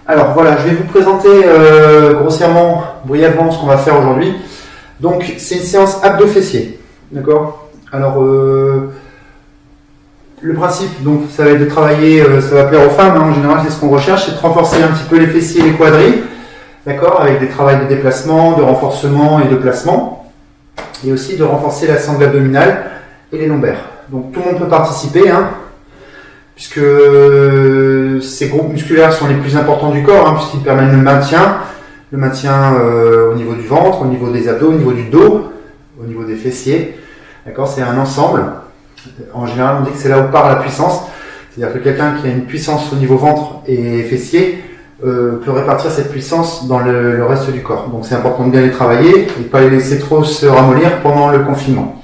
Alors voilà, je vais vous présenter grossièrement, brièvement ce qu'on va faire aujourd'hui. Donc c'est une séance abdos fessiers, d'accord? Alors le principe, donc ça va être de travailler, ça va plaire aux femmes, hein, en général c'est ce qu'on recherche, c'est de renforcer un petit peu les fessiers et les quadris, d'accord? Avec des travails de déplacement, de renforcement et de placement, et aussi de renforcer la sangle abdominale et les lombaires. Donc tout le monde peut participer, hein, puisque ces groupes musculaires sont les plus importants du corps, hein, puisqu'ils permettent le maintien au niveau du ventre, au niveau des abdos, au niveau du dos, au niveau des fessiers. D'accord, c'est un ensemble. En général, on dit que c'est là où part la puissance. C'est-à-dire que quelqu'un qui a une puissance au niveau ventre et fessier peut répartir cette puissance dans le reste du corps. Donc c'est important de bien les travailler et de ne pas les laisser trop se ramollir pendant le confinement.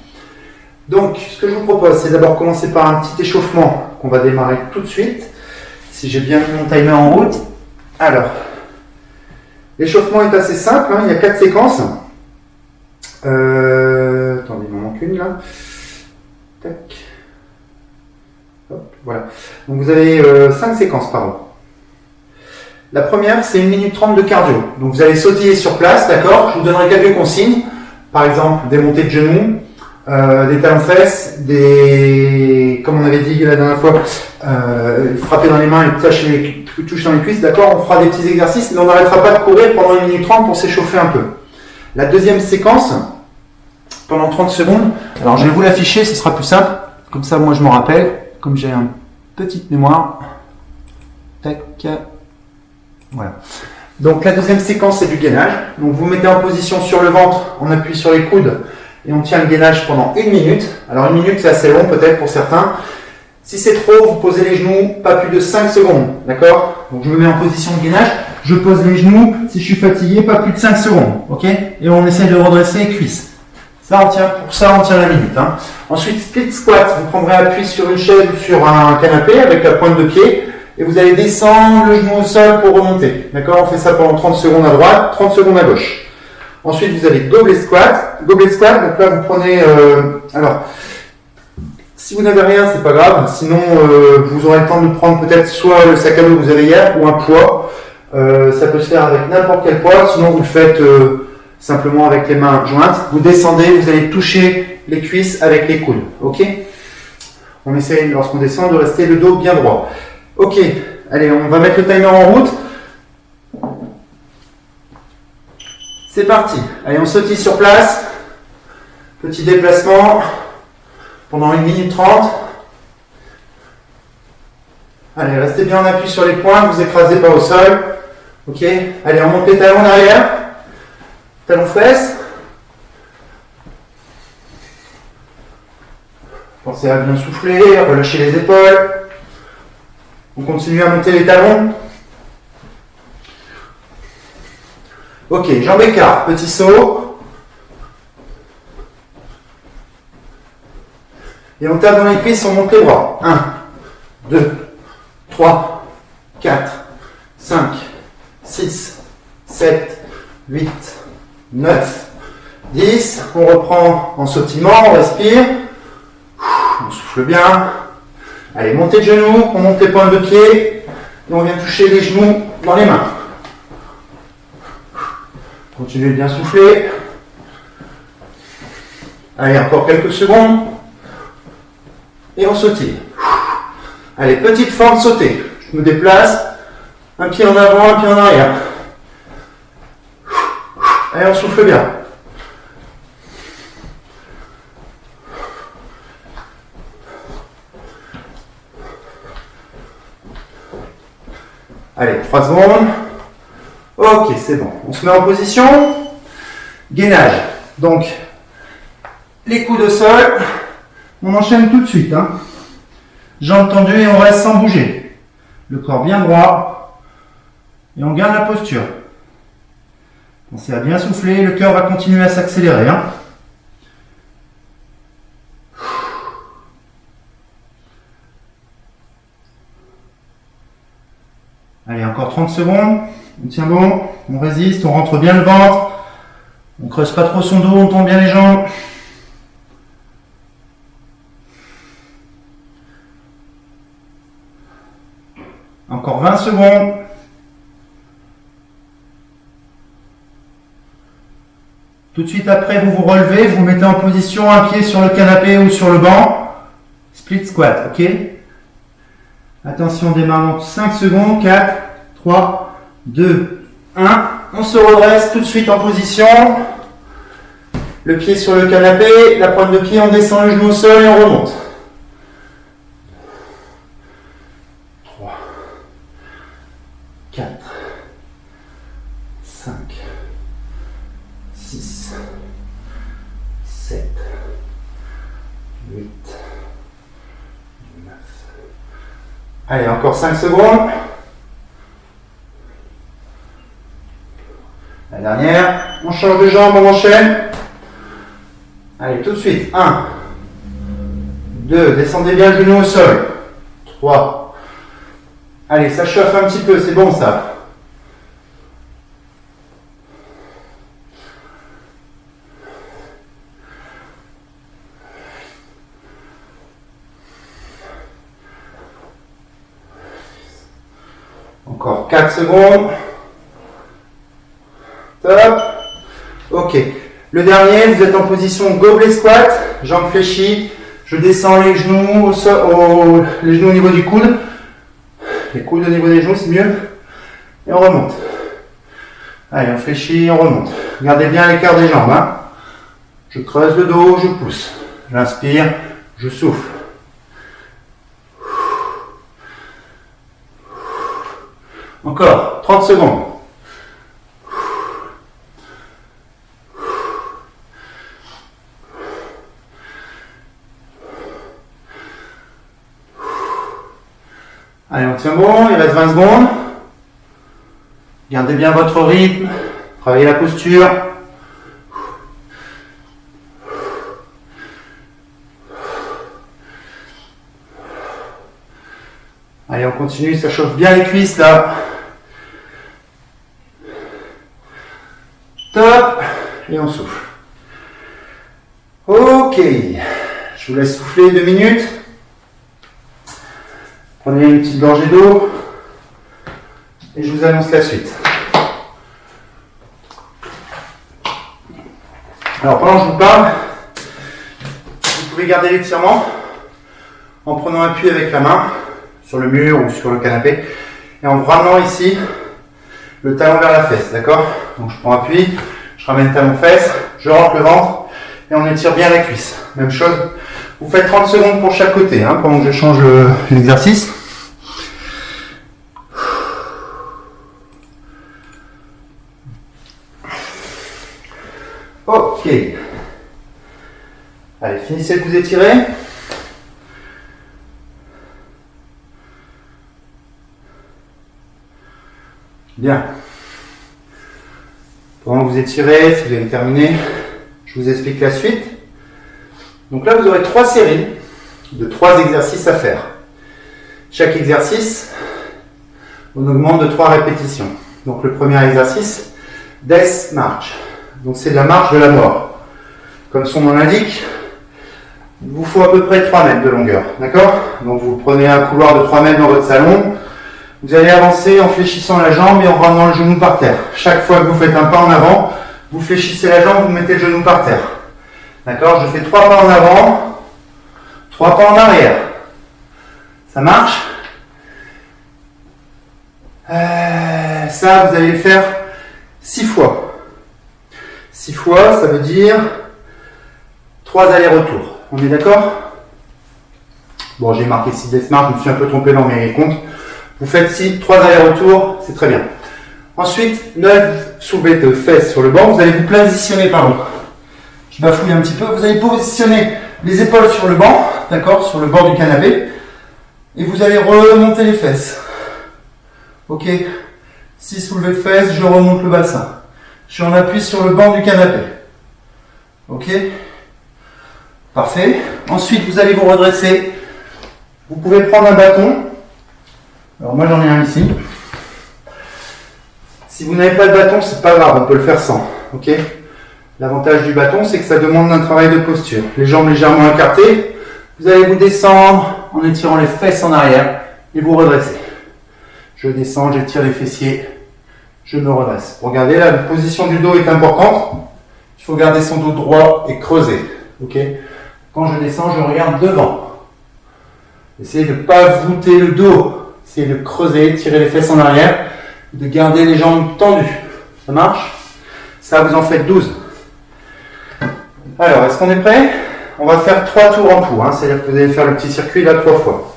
Donc, ce que je vous propose, c'est d'abord commencer par un petit échauffement qu'on va démarrer tout de suite. Si j'ai bien mis mon timer en route. Alors, l'échauffement est assez simple, hein, il y a 4 séquences. Attendez, il m'en manque une là. Tac. Hop, voilà. Donc vous avez 5 séquences par an. La première, c'est 1 minute 30 de cardio. Donc vous allez sautiller sur place, d'accord? Je vous donnerai quelques consignes. Par exemple, des montées de genoux. Des talons-fesses, comme on avait dit la dernière fois, frapper dans les mains et toucher dans les cuisses, d'accord? On fera des petits exercices, mais on n'arrêtera pas de courir pendant 1 minute 30 pour s'échauffer un peu. La deuxième séquence, pendant 30 secondes, alors je vais vous l'afficher, ce sera plus simple, comme ça moi je m'en rappelle, comme j'ai une petite mémoire. Tac, voilà. Donc la deuxième séquence c'est du gainage, donc vous mettez en position sur le ventre, on appuie sur les coudes, et on tient le gainage pendant 1 minute. Alors 1 minute c'est assez long peut-être pour certains. Si c'est trop, vous posez les genoux, pas plus de 5 secondes. D'accord? Donc je me mets en position de gainage, je pose les genoux, si je suis fatigué, pas plus de 5 secondes. Ok? Et on essaie de redresser les cuisses. Pour ça on tient la minute. Hein. Ensuite, split squat, vous prendrez appui sur une chaise ou sur un canapé avec la pointe de pied. Et vous allez descendre le genou au sol pour remonter. D'accord? On fait ça pendant 30 secondes à droite, 30 secondes à gauche. Ensuite, vous avez goblet squat. Goblet squat, donc là, vous prenez... alors, si vous n'avez rien, c'est pas grave. Sinon, vous aurez le temps de prendre peut-être soit le sac à dos que vous avez hier ou un poids. Ça peut se faire avec n'importe quel poids. Sinon, vous le faites simplement avec les mains jointes. Vous descendez, vous allez toucher les cuisses avec les coudes. Ok? On essaie, lorsqu'on descend, de rester le dos bien droit. Ok, allez, on va mettre le timer en route. C'est parti. Allez, on sautille sur place. Petit déplacement pendant 1 minute 30. Allez, restez bien en appui sur les poings, ne vous écrasez pas au sol. Ok. Allez, on monte les talons en arrière. Talons fesses. Pensez à bien souffler, relâcher les épaules. On continue à monter les talons. Ok, jambes écart, petit saut. Et on tape dans les cuisses, on monte les bras. 1, 2, 3, 4, 5, 6, 7, 8, 9, 10. On reprend en sautillement, on respire. On souffle bien. Allez, montez de genoux, on monte les pointes de pied. Et on vient toucher les genoux dans les mains. Continuez de bien souffler. Allez, encore quelques secondes. Et on sautille. Allez, petite forme sautée. Je me déplace. Un pied en avant, un pied en arrière. Allez, on souffle bien. Allez, 3 secondes. Ok, c'est bon. On se met en position. Gainage. Donc, les coudes au sol. On enchaîne tout de suite. Hein. Jambes tendues et on reste sans bouger. Le corps bien droit. Et on garde la posture. Pensez à bien souffler. Le cœur va continuer à s'accélérer. Hein. Allez, encore 30 secondes. On tient bon. on résiste, on rentre bien le ventre. On creuse pas trop son dos, on tend bien les jambes. Encore 20 secondes. Tout de suite après, vous vous relevez, vous mettez en position un pied sur le canapé ou sur le banc. Split squat, ok? Attention, on démarre dans 5 secondes. 4, 3, 2, 1. On se redresse tout de suite en position. Le pied sur le canapé, la pointe de pied, on descend le genou au sol et on remonte. 3, 4, 5, 6, 7, 8, 9. Allez, encore 5 secondes. La dernière, on change de jambe, on enchaîne. Allez, tout de suite. 1, 2, descendez bien le genou au sol. 3. Allez, ça chauffe un petit peu, c'est bon ça. Encore 4 secondes. Top. Ok. Le dernier, vous êtes en position gobelet squat, jambes fléchies. Je descends les genoux les genoux au niveau du coude. Les coudes au niveau des genoux, c'est mieux. Et on remonte. Allez, on fléchit, on remonte. Gardez bien l'écart des jambes. Hein. Je creuse le dos, je pousse. J'inspire, je souffle. Encore, 30 secondes. Allez, on tient bon, il reste 20 secondes. Gardez bien votre rythme, travaillez la posture. Allez, on continue, ça chauffe bien les cuisses là. Top, et on souffle. Ok, je vous laisse souffler 2 minutes. Prenez une petite gorgée d'eau et je vous annonce la suite. Alors pendant que je vous parle, vous pouvez garder l'étirement en prenant appui avec la main sur le mur ou sur le canapé et en ramenant ici le talon vers la fesse, d'accord? Donc je prends appui, je ramène talon fesse, je rentre le ventre et on étire bien la cuisse. Même chose, vous faites 30 secondes pour chaque côté hein, pendant que je change l'exercice. Ok. Allez, finissez de vous étirer. Bien. Pendant que vous étirez, si vous avez terminé, je vous explique la suite. Donc là, vous aurez 3 séries de 3 exercices à faire. Chaque exercice, on augmente de 3 répétitions. Donc le premier exercice, Death March. Donc c'est de la marche de la mort. Comme son nom l'indique, il vous faut à peu près 3 mètres de longueur. D'accord? Donc vous prenez un couloir de 3 mètres dans votre salon. Vous allez avancer en fléchissant la jambe et en ramenant le genou par terre. Chaque fois que vous faites un pas en avant, vous fléchissez la jambe, vous mettez le genou par terre. D'accord? Je fais 3 pas en avant, 3 pas en arrière. Ça marche? Ça, vous allez le faire 6 fois. 6 fois, ça veut dire 3 allers-retours. On est d'accord? Bon, j'ai marqué 6 Death March, je me suis un peu trompé dans mes comptes. Vous faites 3 allers-retours, c'est très bien. Ensuite, 9 soulevés de fesses sur le banc. Vous allez vous positionner, pardon. Je bafouille un petit peu. Vous allez positionner les épaules sur le banc, d'accord, sur le bord du canapé. Et vous allez remonter les fesses. Ok? 6 soulevés de fesses, je remonte le bassin. Je suis en appui sur le banc du canapé. Ok? Parfait. Ensuite, vous allez vous redresser. Vous pouvez prendre un bâton. Alors moi, j'en ai un ici. Si vous n'avez pas de bâton, c'est pas grave, on peut le faire sans. Ok? L'avantage du bâton, c'est que ça demande un travail de posture. Les jambes légèrement écartées, vous allez vous descendre en étirant les fesses en arrière et vous redressez. Je descends, j'étire les fessiers, je me redresse. Regardez, la position du dos est importante. Il faut garder son dos droit et creuser. Ok? Quand je descends, je regarde devant. Essayez de ne pas voûter le dos. Essayez de creuser, tirer les fesses en arrière, de garder les jambes tendues. Ça marche? Ça, vous en faites 12. Alors, est-ce qu'on est prêt? On va faire 3 tours en tout, hein, c'est-à-dire que vous allez faire le petit circuit là 3 fois.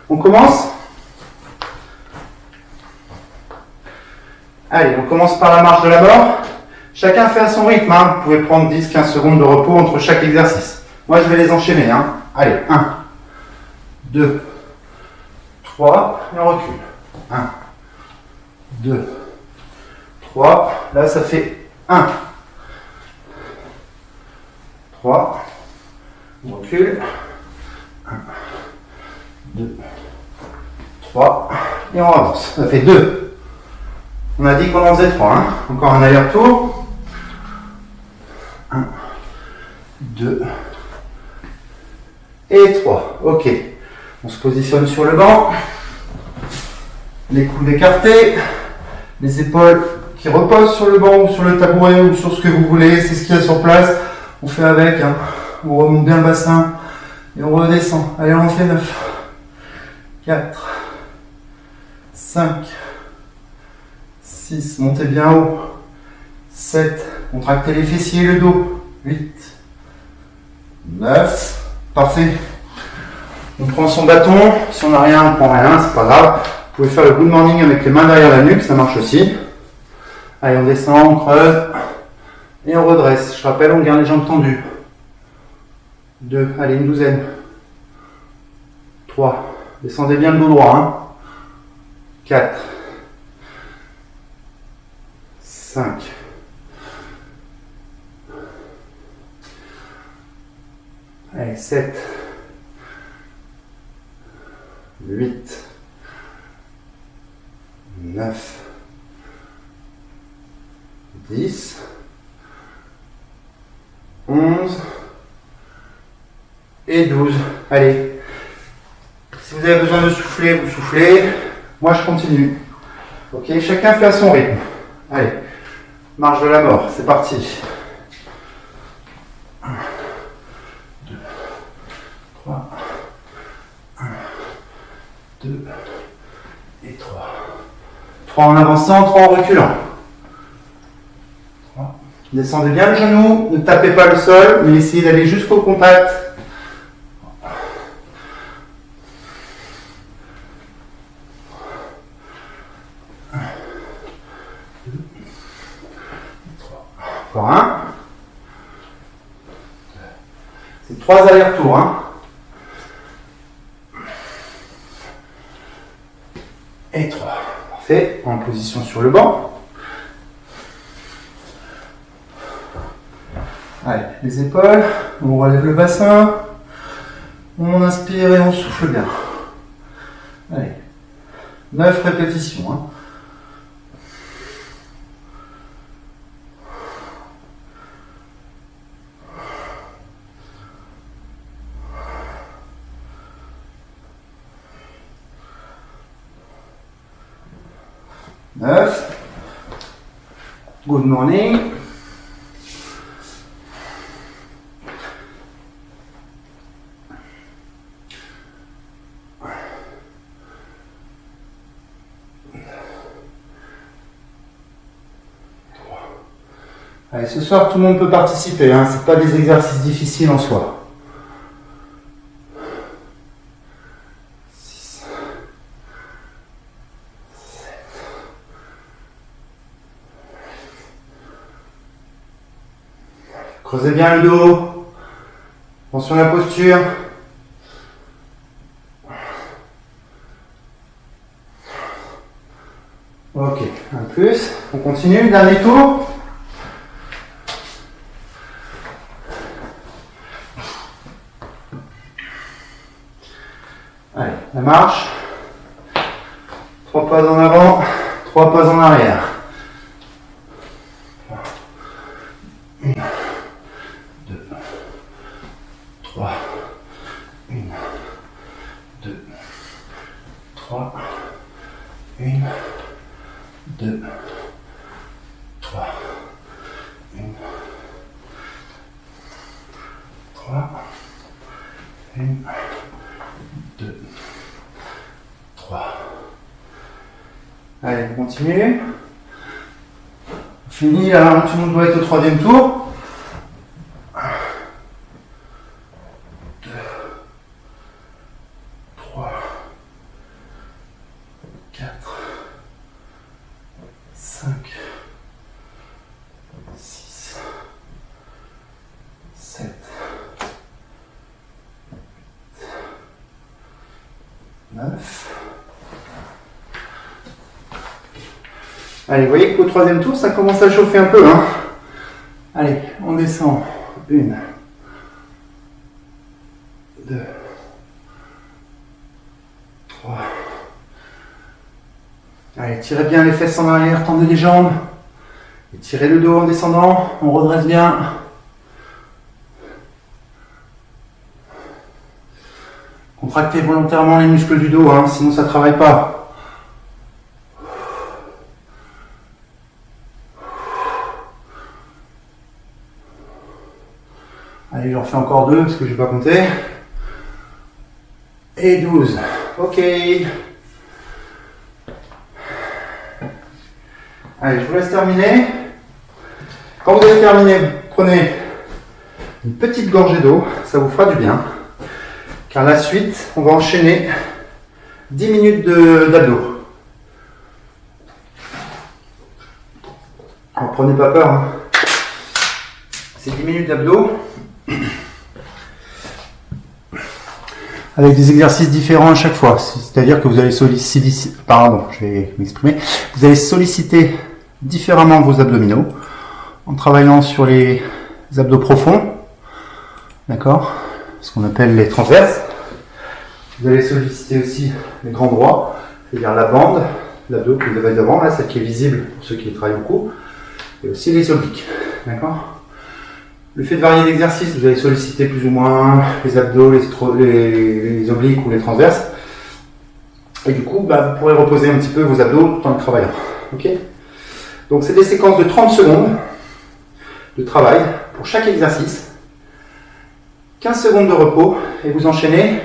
On commence? Allez, on commence par la marche de la mort. Chacun fait à son rythme, hein. Vous pouvez prendre 10-15 secondes de repos entre chaque exercice. Moi, je vais les enchaîner. Hein. Allez, 1, 2, 3, et on recule. 1, 2, 3, là ça fait 1, 3, on recule, 1, 2, 3, et on avance, ça fait 2. On a dit qu'on en faisait 3, hein. Encore un aller-retour, 1, 2, et 3, ok. On se positionne sur le banc, les coudes écartés, les épaules qui reposent sur le banc ou sur le tabouret ou sur ce que vous voulez, c'est ce qu'il y a sur place. On fait avec, hein. On remonte bien le bassin et on redescend. Allez, on en fait 9, 4, 5, 6, montez bien haut, 7, contractez les fessiers et le dos, 8, 9, parfait. On prend son bâton, si on n'a rien, on prend rien, c'est pas grave. Vous pouvez faire le good morning avec les mains derrière la nuque, ça marche aussi. Allez, on descend, on creuse et on redresse. Je rappelle, on garde les jambes tendues. 2, allez, une douzaine. 3, descendez bien le dos droit. Hein. 4, 5, 7, 8, 9, 10, 11 et 12. Allez, si vous avez besoin de souffler, vous soufflez. Moi, je continue. Ok, chacun fait à son rythme. Allez, marche de la mort, c'est parti. 1, 2, 3, 1, 2 et 3. 3 en avançant, 3 en reculant. 3. Descendez bien le genou, ne tapez pas le sol, mais essayez d'aller jusqu'au contact. 1, 2, 3. Encore un. C'est 3 allers-retours. Hein. Et 3. Parfait. En position sur le banc. Allez, les épaules. On relève le bassin. On inspire et on souffle bien. Allez. 9 répétitions. Hein. Good morning. Allez, ce soir, tout le monde peut participer. Hein. Ce n'est pas des exercices difficiles en soi. 6, 7. Creusez bien le dos. Attention à la posture. Ok, un plus. On continue. Dernier tour. Allez, la marche. 3 pas en avant, 3 pas en arrière. 1, 2, 3. Allez, on continue. Fini là, tout le monde doit être au troisième tour. 2, 3, 4, 5, 6, 7, 9. Allez, vous voyez qu'au troisième tour, ça commence à chauffer un peu. Hein. Allez, on descend. 1, 2, 3. Allez, tirez bien les fesses en arrière, tendez les jambes. Et tirez le dos en descendant, on redresse bien. Contractez volontairement les muscles du dos, hein, sinon ça ne travaille pas. Allez, j'en fais encore 2 parce que je ne vais pas compter. Et 12. Ok. Allez, je vous laisse terminer. Quand vous avez terminé, prenez une petite gorgée d'eau, ça vous fera du bien. Car la suite, on va enchaîner 10 minutes d'abdos. Alors, prenez pas peur. Hein. C'est 10 minutes d'abdos. Avec des exercices différents à chaque fois. C'est-à-dire que vous allez solliciter, vous allez solliciter différemment vos abdominaux en travaillant sur les abdos profonds, d'accord, ce qu'on appelle les transverses. Vous allez solliciter aussi les grands droits, c'est-à-dire la bande, l'abdos que vous avez devant, là, celle qui est visible pour ceux qui travaillent beaucoup, et aussi les obliques, d'accord. Le fait de varier l'exercice, vous allez solliciter plus ou moins les abdos, les obliques ou les transverses. Et du coup, vous pourrez reposer un petit peu vos abdos tout en travaillant. Okay, donc, c'est des séquences de 30 secondes de travail pour chaque exercice. 15 secondes de repos et vous enchaînez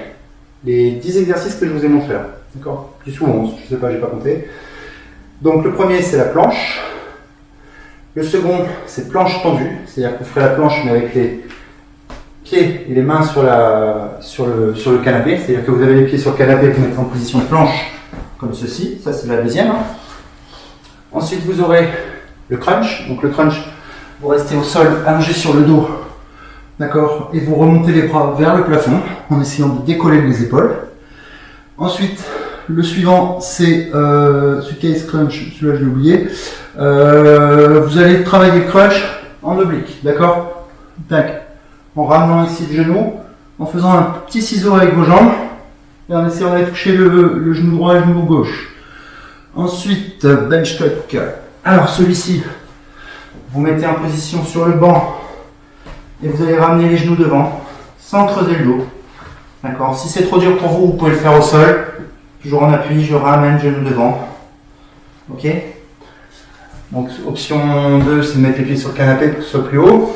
les 10 exercices que je vous ai montrés là. D'accord, 10 ou 11, je ne sais pas, je n'ai pas compté. Donc, le premier, c'est la planche. Le second, c'est planche tendue, c'est-à-dire que vous ferez la planche mais avec les pieds et les mains sur le canapé, c'est-à-dire que vous avez les pieds sur le canapé, vous mettez en position planche comme ceci, ça c'est la deuxième. Ensuite vous aurez le crunch, donc le crunch, vous restez au sol allongé sur le dos, d'accord, et vous remontez les bras vers le plafond en essayant de décoller les épaules. Ensuite, le suivant, c'est suitcase crunch, celui-là je l'ai oublié. Vous allez travailler le crunch en oblique, d'accord? Tac. En ramenant ici le genou, en faisant un petit ciseau avec vos jambes et en essayant d'aller toucher le genou droit et le genou gauche. Ensuite, bench tuck. Alors celui-ci, vous mettez en position sur le banc et vous allez ramener les genoux devant sans creuser le dos. D'accord? Si c'est trop dur pour vous, vous pouvez le faire au sol. Toujours en appui, je ramène le genou devant. Ok? Donc option 2, c'est de mettre les pieds sur le canapé pour que ce soit plus haut.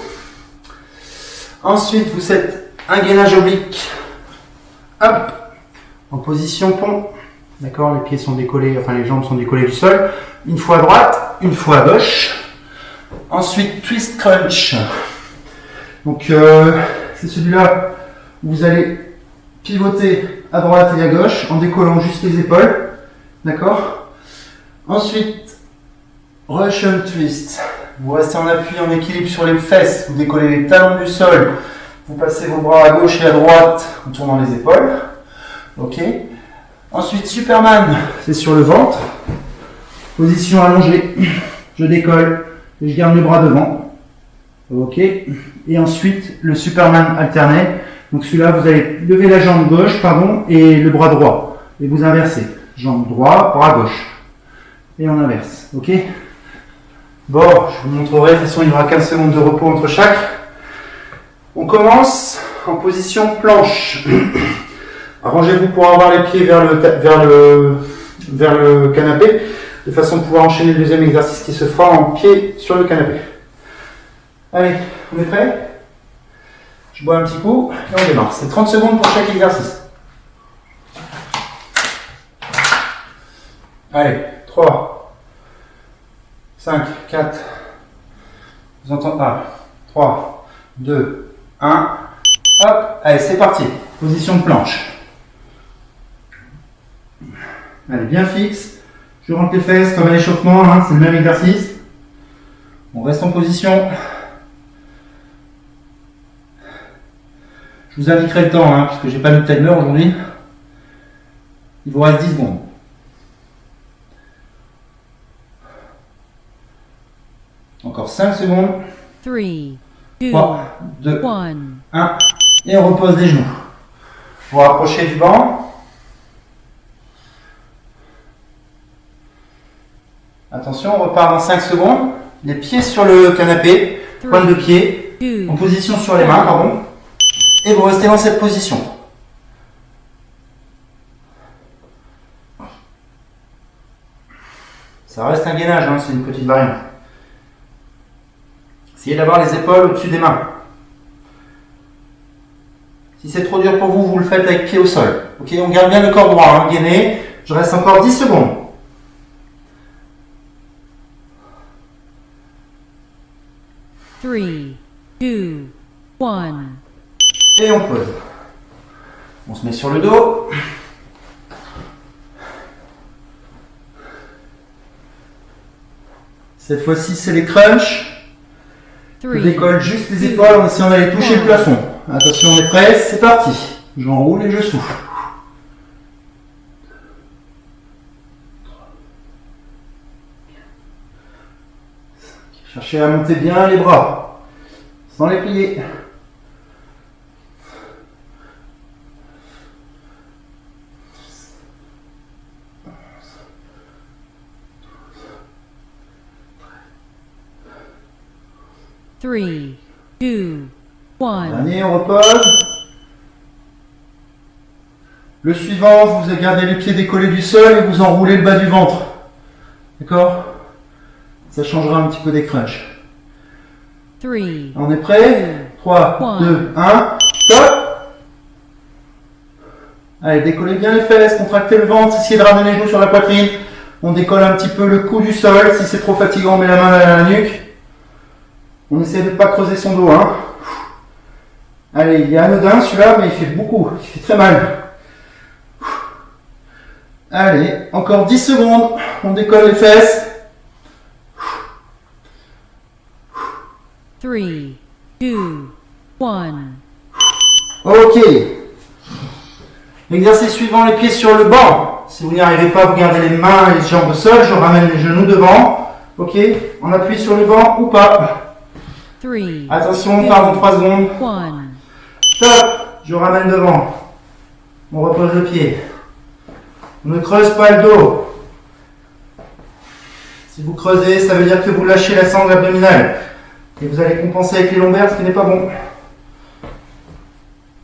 Ensuite, vous faites un gainage oblique. Hop, en position pont. D'accord, les pieds sont décollés, enfin les jambes sont décollées du sol. Une fois à droite, une fois à gauche. Ensuite, twist crunch. Donc c'est celui-là où vous allez pivoter à droite et à gauche en décollant juste les épaules. D'accord. Ensuite, Russian twist. Vous restez en appui, en équilibre sur les fesses. Vous décollez les talons du sol. Vous passez vos bras à gauche et à droite en tournant les épaules. Ok. Ensuite, Superman, c'est sur le ventre. Position allongée. Je décolle et je garde mes bras devant. Ok. Et ensuite, le Superman alterné. Donc celui-là, vous allez lever la jambe gauche, et le bras droit. Et vous inversez. Jambe droite, bras gauche. Et on inverse. Ok. Bon, je vous montrerai. De toute façon, il y aura 15 secondes de repos entre chaque. On commence en position planche. Arrangez-vous pour avoir les pieds vers le canapé, de façon à pouvoir enchaîner le deuxième exercice qui se fera en pied sur le canapé. Allez, on est prêt? Je bois un petit coup et on démarre. C'est 30 secondes pour chaque exercice. Allez, 3, 5, 4, vous entendez pas, 3, 2, 1, hop, allez, c'est parti. Position de planche. Allez, bien fixe. Je rentre les fesses comme un échauffement, hein, c'est le même exercice. On reste en position. Je vous indiquerai le temps, hein, puisque j'ai pas mis de timer aujourd'hui. Il vous reste 10 secondes. Encore 5 secondes. 3, 2, 1. Et on repose les genoux. Vous rapprochez du banc. Attention, on repart dans 5 secondes. Les pieds sur le canapé, pointe de pied, en position sur les mains, pardon. Et vous restez dans cette position. Ça reste un gainage, hein, c'est une petite variante. Essayez d'avoir les épaules au-dessus des mains. Si c'est trop dur pour vous, vous le faites avec pied au sol. Ok, on garde bien le corps droit, hein, gainé. Je reste encore 10 secondes. 3, 2, 1. Et on pose. On se met sur le dos. Cette fois-ci, c'est les crunchs. Je décolle juste les épaules en essayant d'aller toucher le plafond. Attention, on est prêt, c'est parti. J'enroule et je souffle. Cherchez à monter bien les bras, sans les plier. Three, two, one. Dernier, on repose. Le suivant, vous gardez les pieds décollés du sol et vous enroulez le bas du ventre. D'accord ? Ça changera un petit peu des crunchs. On est prêt ? 3, 2, 1, top ! Allez, décollez bien les fesses, contractez le ventre, essayez de ramener les genoux sur la poitrine. On décolle un petit peu le cou du sol. Si c'est trop fatigant, on met la main derrière la nuque. On essaie de ne pas creuser son dos. Hein. Allez, il est anodin celui-là, mais il fait beaucoup. Il fait très mal. Allez, encore 10 secondes. On décolle les fesses. 3, 2, 1. Ok. Exercice suivant, les pieds sur le banc. Si vous n'y arrivez pas, vous gardez les mains et les jambes au sol. Je ramène les genoux devant. Ok. On appuie sur le banc ou pas. Attention, on part dans 3 secondes. Top. Je ramène devant. On repose le pied. On ne creuse pas le dos. Si vous creusez, ça veut dire que vous lâchez la sangle abdominale. Et vous allez compenser avec les lombaires, ce qui n'est pas bon.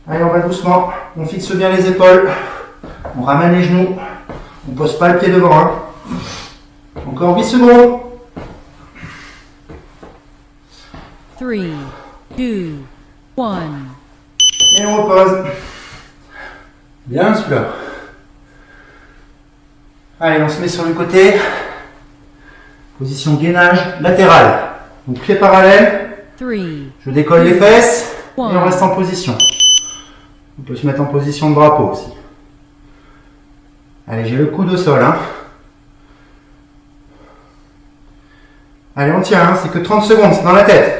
Allez, on va doucement. On fixe bien les épaules. On ramène les genoux. On ne pose pas le pied devant. Hein. Encore 8 secondes. 3, 2, 1. Et on repose. Bien celui-là. Allez, on se met sur le côté. Position gainage latérale. Donc pied parallèle. Je décolle les fesses et on reste en position. On peut se mettre en position de drapeau aussi. Allez, j'ai le coude au sol. Hein. Allez, on tient. Hein. C'est que 30 secondes, c'est dans la tête.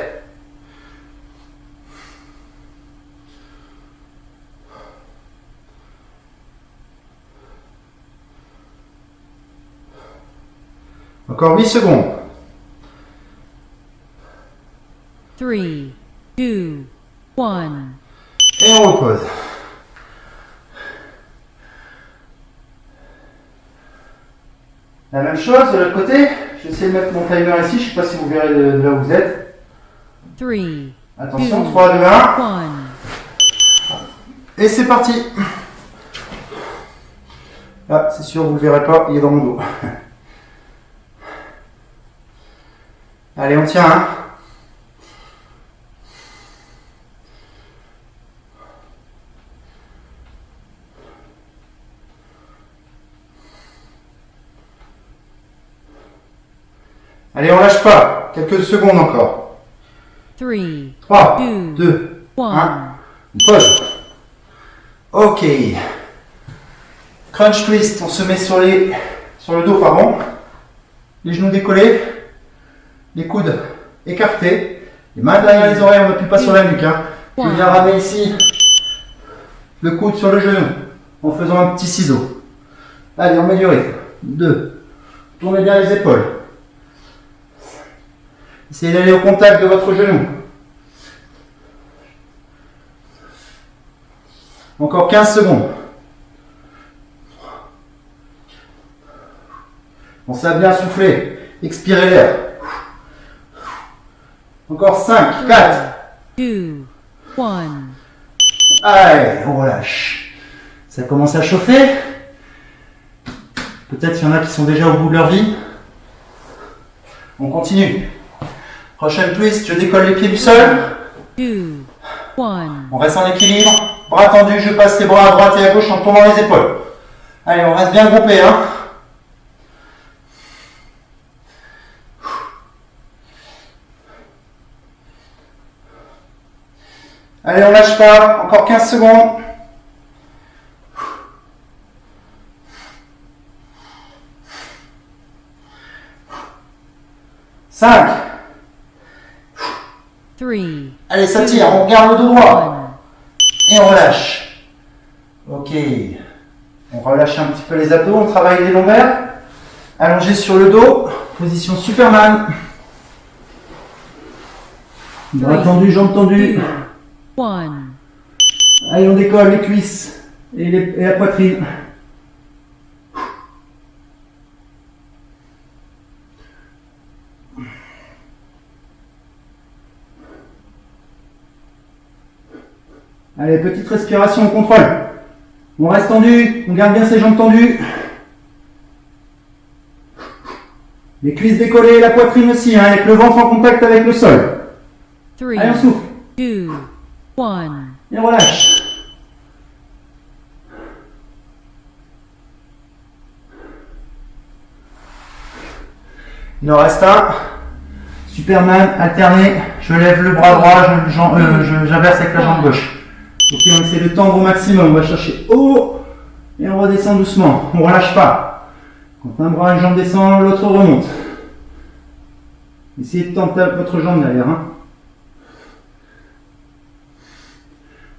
Encore 8 secondes. 3, 2, 1. Et on repose. La même chose de l'autre côté. Je vais essayer de mettre mon timer ici. Je ne sais pas si vous verrez de là où vous êtes. 3, Attention, 3, 2, 1. Et c'est parti. Ah, c'est sûr, vous ne le verrez pas. Il est dans mon dos. Allez, on tient. Hein. Allez, on lâche pas. Quelques secondes encore. 3, 3, 2, 2, 1. 1. On pose. Ok. Crunch twist, on se met sur le dos, pardon. Les genoux décollés. Les coudes écartés. Les mains derrière les oreilles, on n'appuie pas sur la nuque. Hein. Je viens ramener ici le coude sur le genou en faisant un petit ciseau. Allez, on met du rythme. 2. Tournez bien les épaules. Essayez d'aller au contact de votre genou. Encore 15 secondes. Pensez à bien souffler. Expirez l'air. Encore 5, 4. 2, 1. Allez, on relâche. Ça commence à chauffer. Peut-être qu'il y en a qui sont déjà au bout de leur vie. On continue. Prochaine twist, je décolle les pieds du sol. 2, 1. On reste en équilibre. Bras tendus, je passe les bras à droite et à gauche en tournant les épaules. Allez, on reste bien groupé. Hein. Allez, on lâche pas. Encore 15 secondes. Cinq. 3, Allez, ça tire. On garde le dos droit. Et on relâche. Ok. On relâche un petit peu les abdos. On travaille les lombaires. Allongé sur le dos. Position Superman. Bras tendus, jambes tendues. 2, 1. Allez, on décolle les cuisses et la poitrine. Allez, petite respiration, on contrôle. On reste tendu, on garde bien ses jambes tendues. Les cuisses décollées, la poitrine aussi, hein, avec le ventre en contact avec le sol. 3, Allez, on souffle 2, 1. et on relâche. Il en reste un. Superman, alterné. Je lève le bras droit, j'inverse avec la jambe gauche. Ok, on essaie de tendre au maximum. On va chercher haut et on redescend doucement. On ne relâche pas. Quand un bras et une jambe descend, l'autre remonte. Essayez de tendre votre jambe derrière. Hein.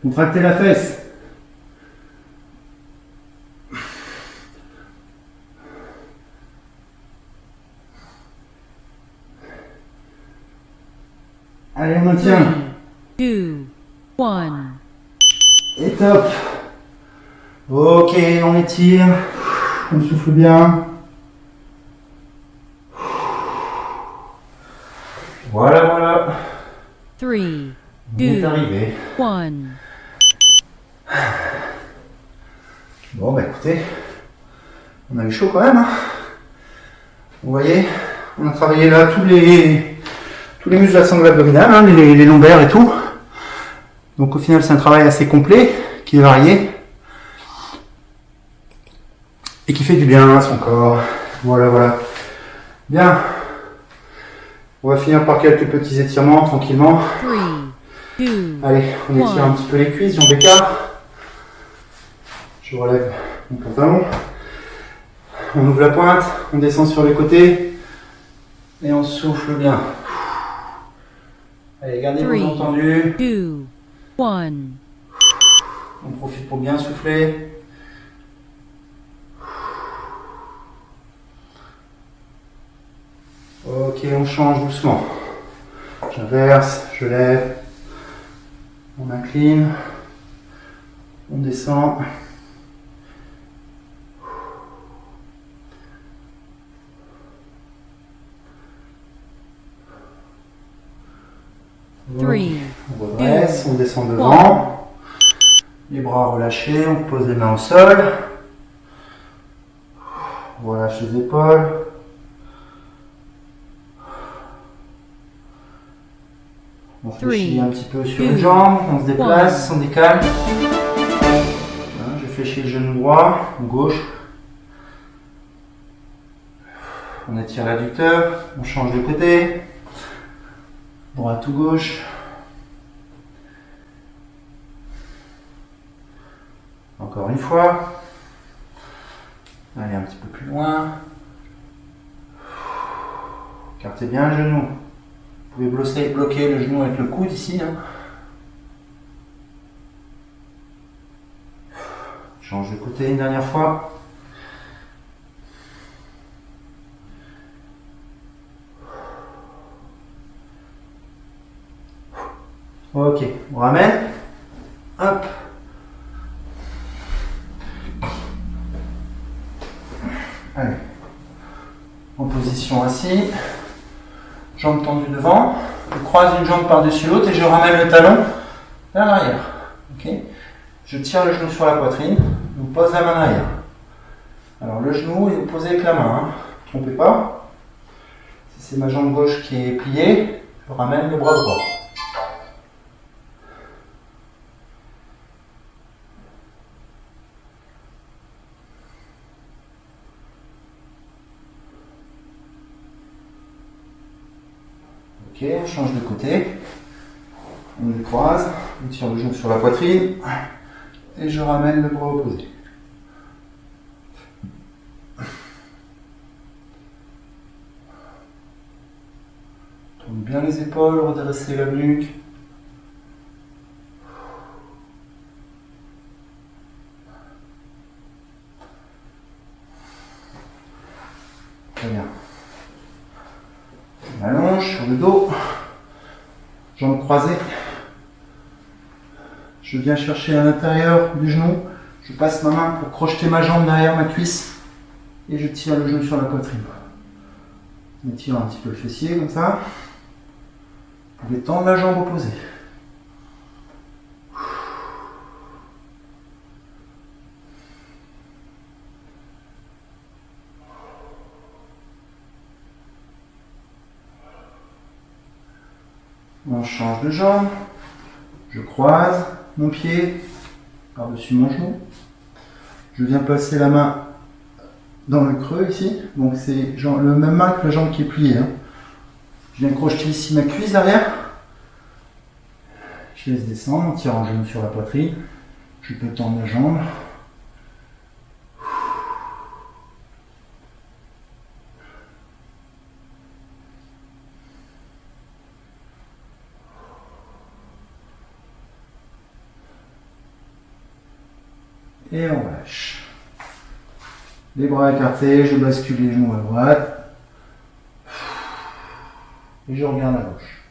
Contractez la fesse. Allez, on maintient. 3, 2, 1. Et top. Ok, on étire. On souffle bien. Voilà, voilà. 3, On est 2, arrivé. 1. Bon, bah écoutez, on a eu chaud quand même. Hein. Vous voyez, on a travaillé là tous les muscles de la sangle abdominale, hein, les lombaires et tout. Donc au final, c'est un travail assez complet, qui est varié. Et qui fait du bien à son corps. Voilà, voilà. Bien. On va finir par quelques petits étirements, tranquillement. 3, 2, Allez, on étire un petit peu les cuisses, jambes écart. Je relève mon pantalon. On ouvre la pointe, on descend sur les côtés. Et on souffle bien. Allez, gardez vos jambes tendues. 2, 1. On profite pour bien souffler. Ok, on change doucement. J'inverse, je lève. On incline. On descend. Three, On redresse, on descend devant. Les bras relâchés, on pose les mains au sol. On relâche les épaules. On fléchit un petit peu sur une jambe, on se déplace, on décale. Voilà, je fléchis le genou droit, ou gauche. On étire l'adducteur, on change de côté. Droite ou gauche. Encore une fois. Allez un petit peu plus loin. Écartez bien le genou. Vous pouvez bloquer le genou avec le coude ici. Hein. Change de côté une dernière fois. Ok, on ramène. Hop. Allez. En position assis. Jambes tendues devant. Je croise une jambe par-dessus l'autre et je ramène le talon vers l'arrière. Ok. Je tire le genou sur la poitrine. Je pose la main derrière. Alors le genou est posé avec la main. Hein. Ne trompez pas. Si c'est ma jambe gauche qui est pliée, je ramène le bras droit. Ok, on change de côté. On le croise, on tire le genou sur la poitrine et je ramène le bras opposé. Tourne bien les épaules, redressez la nuque. Très bien. On allonge sur le dos, jambes croisées. Je viens chercher à l'intérieur du genou. Je passe ma main pour crocheter ma jambe derrière ma cuisse et je tire le genou sur la poitrine. On tire un petit peu le fessier comme ça. Vous pouvez tendre la jambe opposée. On change de jambe. Je croise mon pied par-dessus mon genou. Je viens placer la main dans le creux ici. Donc c'est le même main que la jambe qui est pliée. Hein. Je viens crocheter ici ma cuisse derrière. Je laisse descendre en tirant le genou sur la poitrine. Je peux tendre la jambe. Et on lâche. Les bras écartés, je bascule les genoux à droite. Et je regarde à gauche.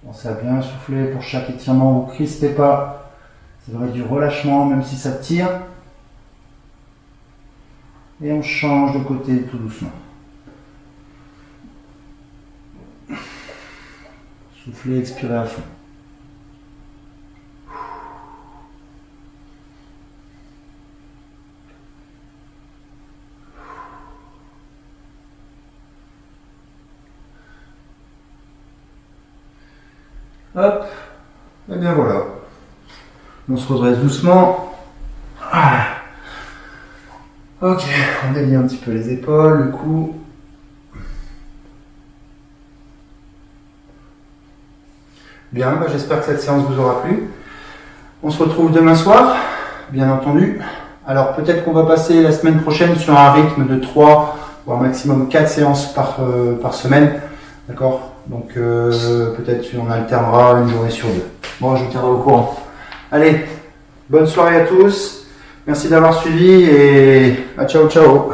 Pensez à bien souffler pour chaque étirement, vous ne crispez pas. Ça devrait être du relâchement, même si ça tire. Et on change de côté tout doucement. Soufflez, expirez à fond. Hop, et bien voilà. On se redresse doucement. Ah. Ok, on délie un petit peu les épaules, le cou. Bien, j'espère que cette séance vous aura plu. On se retrouve demain soir, bien entendu. Alors peut-être qu'on va passer la semaine prochaine sur un rythme de 3, voire maximum 4 séances par semaine. D'accord ? Donc peut-être on alternera une journée sur 2. Bon, je vous tiendrai au courant. Allez, bonne soirée à tous. Merci d'avoir suivi et ciao ciao.